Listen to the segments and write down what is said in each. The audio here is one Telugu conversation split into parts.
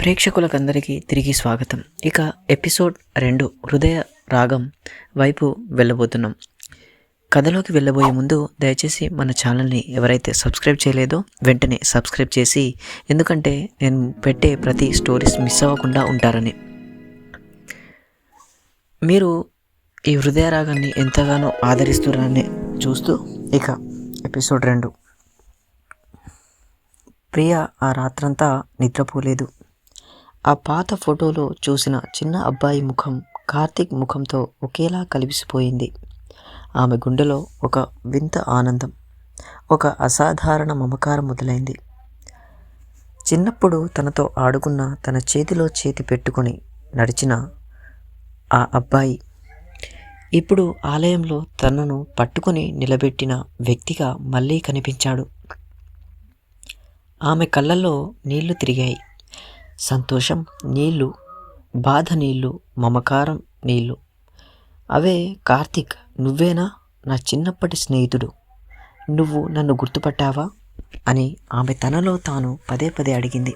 ప్రేక్షకులకందరికీ తిరిగి స్వాగతం. ఇక ఎపిసోడ్ 2 హృదయ రాగం వైపు వెళ్ళబోతున్నాం. కథలోకి వెళ్ళబోయే ముందు దయచేసి మన ఛానల్ని ఎవరైతే సబ్స్క్రైబ్ చేయలేదో వెంటనే సబ్స్క్రైబ్ చేసి, ఎందుకంటే నేను పెట్టే ప్రతి స్టోరీస్ మిస్ అవ్వకుండా ఉంటారని. మీరు ఈ హృదయ రాగాన్ని ఎంతగానో ఆదరిస్తున్నారని చూస్తూ ఇక ఎపిసోడ్ 2. ప్రియ ఆ రాత్రంతా నిద్రపోలేదు. ఆ పాత ఫోటోలో చూసిన చిన్న అబ్బాయి ముఖం కార్తీక్ ముఖంతో ఒకేలా కలిసిపోయింది. ఆమె గుండెలో ఒక వింత ఆనందం, ఒక అసాధారణ మమకారం మొదలైంది. చిన్నప్పుడు తనతో ఆడుకున్న, తన చేతిలో చేతి పెట్టుకొని నడిచిన ఆ అబ్బాయి ఇప్పుడు ఆలయంలో తనను పట్టుకొని నిలబెట్టిన వ్యక్తిగా మళ్ళీ కనిపించాడు. ఆమె కళ్ళల్లో నీళ్లు తిరిగాయి. సంతోషం నీళ్లు, బాధ నీళ్లు, మమకారం నీళ్లు. అవే కార్తీక్, నువ్వేనా నా చిన్నప్పటి స్నేహితుడు? నువ్వు నన్ను గుర్తుపట్టావా అని ఆమె తనలో తాను పదే పదే అడిగింది.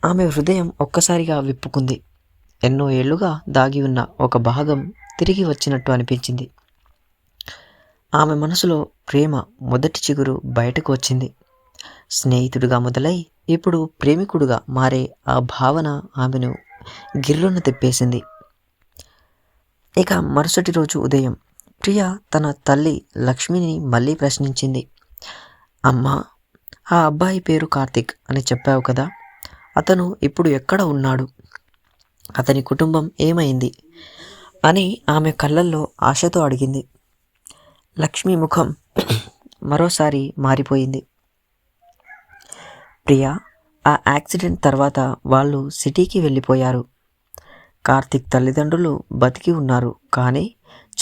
ఆమె హృదయం ఒక్కసారిగా విప్పుకుంది. ఎన్నో ఏళ్లుగా దాగి ఉన్న ఒక భాగం తిరిగి వచ్చినట్టు అనిపించింది. ఆమె మనసులో ప్రేమ మొదటి చిగురు బయటకు వచ్చింది. స్నేహితుడిగా మొదలై ఇప్పుడు ప్రేమికుడుగా మారే ఆ భావన ఆమెను గిర్రున తిప్పేసింది. ఇక మరుసటి రోజు ఉదయం ప్రియ తన తల్లి లక్ష్మిని మళ్ళీ ప్రశ్నించింది. అమ్మా, ఆ అబ్బాయి పేరు కార్తీక్ అని చెప్పావు కదా, అతను ఇప్పుడు ఎక్కడ ఉన్నాడు? అతని కుటుంబం ఏమైంది అని ఆమె కళ్ళల్లో ఆశతో అడిగింది. లక్ష్మి ముఖం మరోసారి మారిపోయింది. ప్రియా, ఆ యాక్సిడెంట్ తర్వాత వాళ్ళు సిటీకి వెళ్ళిపోయారు. కార్తీక్ తల్లిదండ్రులు బతికి ఉన్నారు, కానీ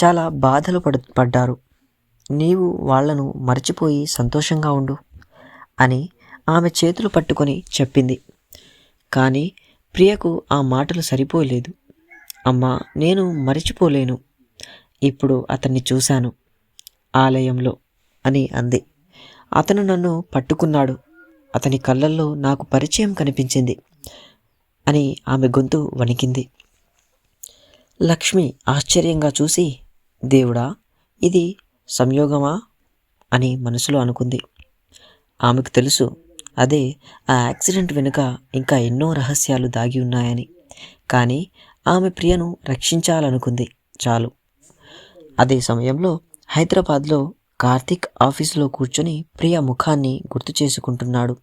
చాలా బాధలు పడ్డారు. నీవు వాళ్లను మర్చిపోయి సంతోషంగా ఉండు అని ఆమె చేతులు పట్టుకొని చెప్పింది. కానీ ప్రియకు ఆ మాటలు సరిపోలేదు. అమ్మా, నేను మరిచిపోలేను. ఇప్పుడు అతన్ని చూశాను ఆలయంలో అని అంది. అతను నన్ను పట్టుకున్నాడు. అతని కళ్ళల్లో నాకు పరిచయం కనిపించింది అని ఆమె గొంతు వణికింది. లక్ష్మి ఆశ్చర్యంగా చూసి, దేవుడా, ఇది సంయోగమా అని మనసులో అనుకుంది. ఆమెకు తెలుసు, అదే ఆ యాక్సిడెంట్ వెనుక ఇంకా ఎన్నో రహస్యాలు దాగి ఉన్నాయని. కానీ ఆమె ప్రియను రక్షించాలనుకుంది చాలు. అదే సమయంలో హైదరాబాద్లో కార్తీక్ ఆఫీసులో కూర్చొని ప్రియ ముఖాన్ని గుర్తు చేసుకుంటున్నాడు.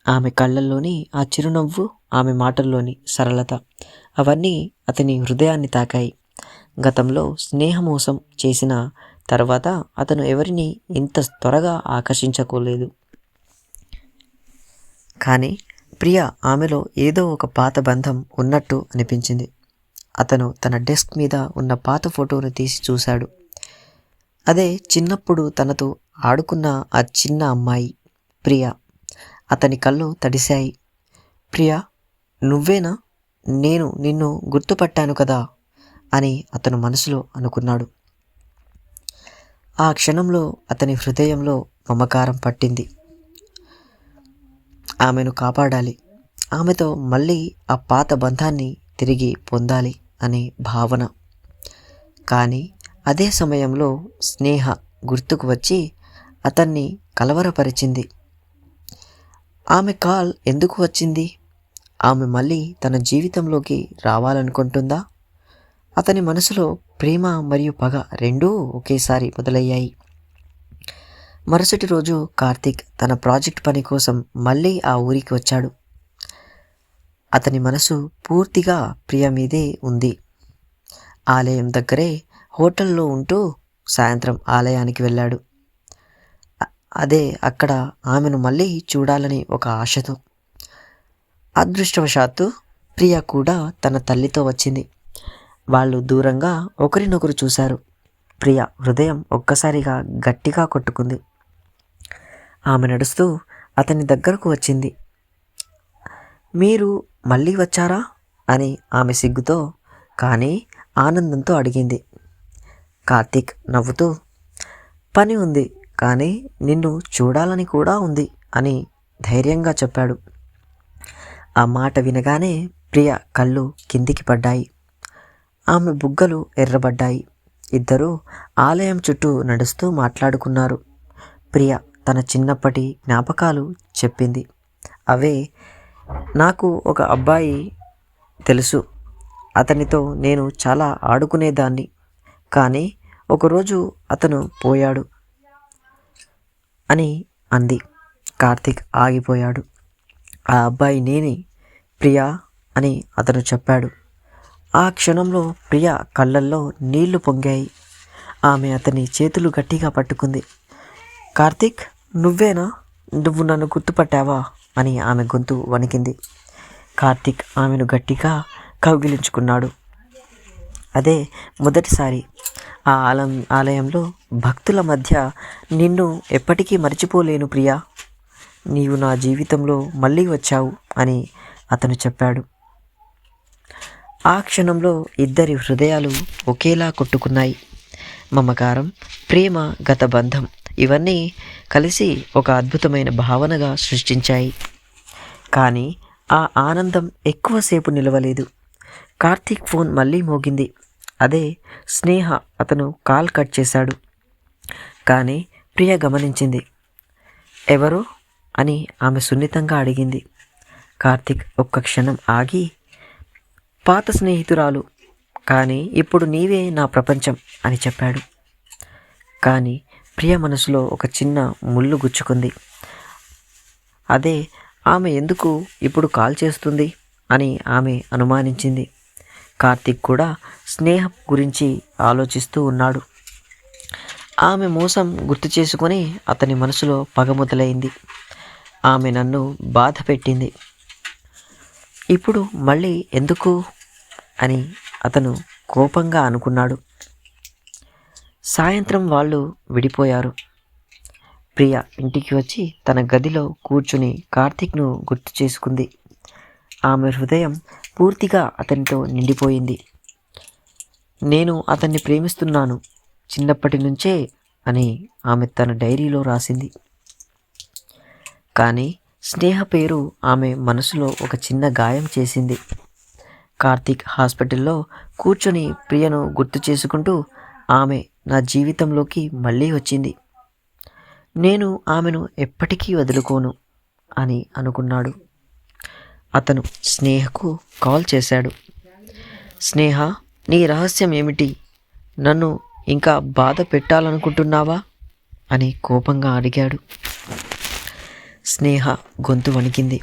ఆమె కళ్ళల్లోని ఆ చిరునవ్వు, ఆమె మాటల్లోని సరళత, అవన్నీ అతని హృదయాన్ని తాకాయి. గతంలో స్నేహమోసం చేసిన తర్వాత అతను ఎవరిని ఇంత త్వరగా ఆకర్షించుకోలేదు. కానీ ప్రియ ఆమెలో ఏదో ఒక పాత బంధం ఉన్నట్టు అనిపించింది. అతను తన డెస్క్ మీద ఉన్న పాత ఫోటోను తీసి చూశాడు. అదే చిన్నప్పుడు తనతో ఆడుకున్న ఆ చిన్న అమ్మాయి ప్రియ. అతని కళ్ళు తడిశాయి. ప్రియా, నువ్వేనా? నేను నిన్ను గుర్తుపట్టాను కదా అని అతను మనసులో అనుకున్నాడు. ఆ క్షణంలో అతని హృదయంలో మమకారం పట్టింది. ఆమెను కాపాడాలి, ఆమెతో మళ్ళీ ఆ పాత బంధాన్ని తిరిగి పొందాలి అనే భావన. కానీ అదే సమయంలో స్నేహ గుర్తుకు వచ్చి అతన్ని కలవరపరిచింది. ఆమె కాల్ ఎందుకు వచ్చింది? ఆమె మళ్ళీ తన జీవితంలోకి రావాలనుకుంటుందా? అతని మనసులో ప్రేమ మరియు పగ రెండూ ఒకేసారి మొదలయ్యాయి. మరుసటి రోజు కార్తీక్ తన ప్రాజెక్ట్ పని కోసం మళ్ళీ ఆ ఊరికి వచ్చాడు. అతని మనసు పూర్తిగా ప్రియ మీదే ఉంది. ఆలయం దగ్గరే హోటల్లో ఉంటూ సాయంత్రం ఆలయానికి వెళ్ళాడు. అదే అక్కడ ఆమెను మళ్ళీ చూడాలని ఒక ఆశతో. అదృష్టవశాత్తు ప్రియ కూడా తన తల్లితో వచ్చింది. వాళ్ళు దూరంగా ఒకరినొకరు చూశారు. ప్రియ హృదయం ఒక్కసారిగా గట్టిగా కొట్టుకుంది. ఆమె నడుస్తూ అతని దగ్గరకు వచ్చింది. మీరు మళ్ళీ వచ్చారా అని ఆమె సిగ్గుతో కానీ ఆనందంతో అడిగింది. కార్తీక్ నవ్వుతూ, పని ఉంది, కానీ నిన్ను చూడాలని కూడా ఉంది అని ధైర్యంగా చెప్పాడు. ఆ మాట వినగానే ప్రియ కళ్ళు కిందికి పడ్డాయి. ఆమె బుగ్గలు ఎర్రబడ్డాయి. ఇద్దరూ ఆలయం చుట్టూ నడుస్తూ మాట్లాడుకున్నారు. ప్రియ తన చిన్నప్పటి జ్ఞాపకాలు చెప్పింది. అవే, నాకు ఒక అబ్బాయి తెలుసు, అతనితో నేను చాలా ఆడుకునేదాన్ని, కానీ ఒకరోజు అతను పోయాడు అని అంది. కార్తీక్ ఆగిపోయాడు. ఆ అబ్బాయి నేనే ప్రియా అని అతను చెప్పాడు. ఆ క్షణంలో ప్రియ కళ్ళల్లో నీళ్లు పొంగాయి. ఆమె అతని చేతులు గట్టిగా పట్టుకుంది. కార్తీక్, నువ్వేనా? నువ్వు నన్ను గుర్తుపట్టావా అని ఆమె గొంతు వణికింది. కార్తీక్ ఆమెను గట్టిగా కౌగిలించుకున్నాడు. అదే మొదటిసారి ఆ ఆలయంలో భక్తుల మధ్య. నిన్ను ఎప్పటికీ మర్చిపోలేను ప్రియా. నీవు నా జీవితంలో మళ్ళీ వచ్చావు అని అతను చెప్పాడు. ఆ క్షణంలో ఇద్దరి హృదయాలు ఒకేలా కొట్టుకున్నాయి. మమకారం, ప్రేమ, గత బంధం ఇవన్నీ కలిసి ఒక అద్భుతమైన భావనగా సృష్టించాయి. కానీ ఆ ఆనందం ఎక్కువసేపు నిలవలేదు. కార్తీక్ ఫోన్ మళ్ళీ మోగింది. అదే స్నేహ. అతను కాల్ కట్ చేశాడు. కానీ ప్రియ గమనించింది. ఎవరు అని ఆమె సున్నితంగా అడిగింది. కార్తీక్ ఒక్క క్షణం ఆగి, పాత స్నేహితురాలు, కానీ ఇప్పుడు నీవే నా ప్రపంచం అని చెప్పాడు. కానీ ప్రియ మనసులో ఒక చిన్న ముళ్ళు గుచ్చుకుంది. అదే, ఆమె ఎందుకు ఇప్పుడు కాల్ చేస్తుంది అని ఆమె అనుమానించింది. కార్తీక్ కూడా స్నేహ గురించి ఆలోచిస్తూ ఉన్నాడు. ఆమె మోసం గుర్తు చేసుకొని అతని మనసులో పగ మొదలైంది. ఆమె నన్ను బాధ పెట్టింది, ఇప్పుడు మళ్ళీ ఎందుకు అని అతను కోపంగా అనుకున్నాడు. సాయంత్రం వాళ్ళు విడిపోయారు. ప్రియ ఇంటికి వచ్చి తన గదిలో కూర్చుని కార్తీక్ను గుర్తు చేసుకుంది. ఆమె హృదయం పూర్తిగా అతనితో నిండిపోయింది. నేను అతన్ని ప్రేమిస్తున్నాను చిన్నప్పటి నుంచే అని ఆమె తన డైరీలో రాసింది. కానీ స్నేహ పేరు ఆమె మనసులో ఒక చిన్న గాయం చేసింది. కార్తీక్ హాస్పిటల్లో కూర్చొని ప్రియను గుర్తు చేసుకుంటూ, ఆమె నా జీవితంలోకి మళ్ళీ వచ్చింది, నేను ఆమెను ఎప్పటికీ వదులుకోను అని అనుకున్నాడు. అతను స్నేహకు కాల్ చేశాడు. స్నేహ, నీ రహస్యం ఏమిటి? నన్ను ఇంకా బాధ పెట్టాలనుకుంటున్నావా అని కోపంగా అడిగాడు. స్నేహ గొంతు వణికింది.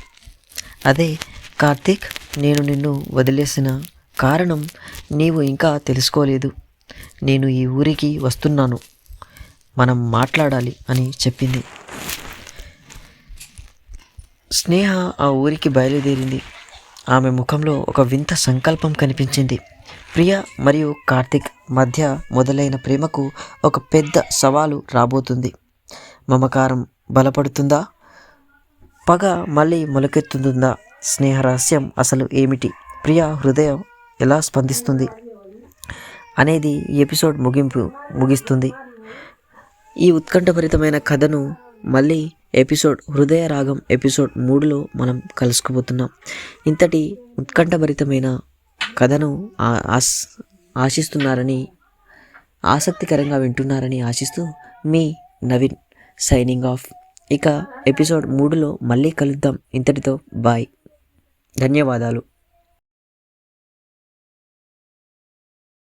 అదే కార్తీక్, నేను నిన్ను వదిలేసిన కారణం నీవు ఇంకా తెలుసుకోలేదు. నేను ఈ ఊరికి వస్తున్నాను, మనం మాట్లాడాలి అని చెప్పింది. స్నేహ ఆ ఊరికి బయలుదేరింది. ఆమె ముఖంలో ఒక వింత సంకల్పం కనిపించింది. ప్రియ మరియు కార్తీక్ మధ్య మొదలైన ప్రేమకు ఒక పెద్ద సవాలు రాబోతుంది. మమకారం బలపడుతుందా? పగ మళ్ళీ మొలకెత్తుతుందా? స్నేహ రహస్యం అసలు ఏమిటి? ప్రియ హృదయం ఎలా స్పందిస్తుంది అనేది ఈ ఎపిసోడ్ ముగిస్తుంది. ఈ ఉత్కంఠభరితమైన కథను మళ్ళీ హృదయ రాగం ఎపిసోడ్ 3లో మనం కలుసుకోబోతున్నాం. ఇంతటి ఉత్కంఠభరితమైన కథను ఆశిస్తున్నారని, ఆసక్తికరంగా వింటున్నారని ఆశిస్తూ మీ నవీన్ సైనింగ్ ఆఫ్. ఇక ఎపిసోడ్ 3లో మళ్ళీ కలుద్దాం. ఇంతటితో బాయ్. ధన్యవాదాలు.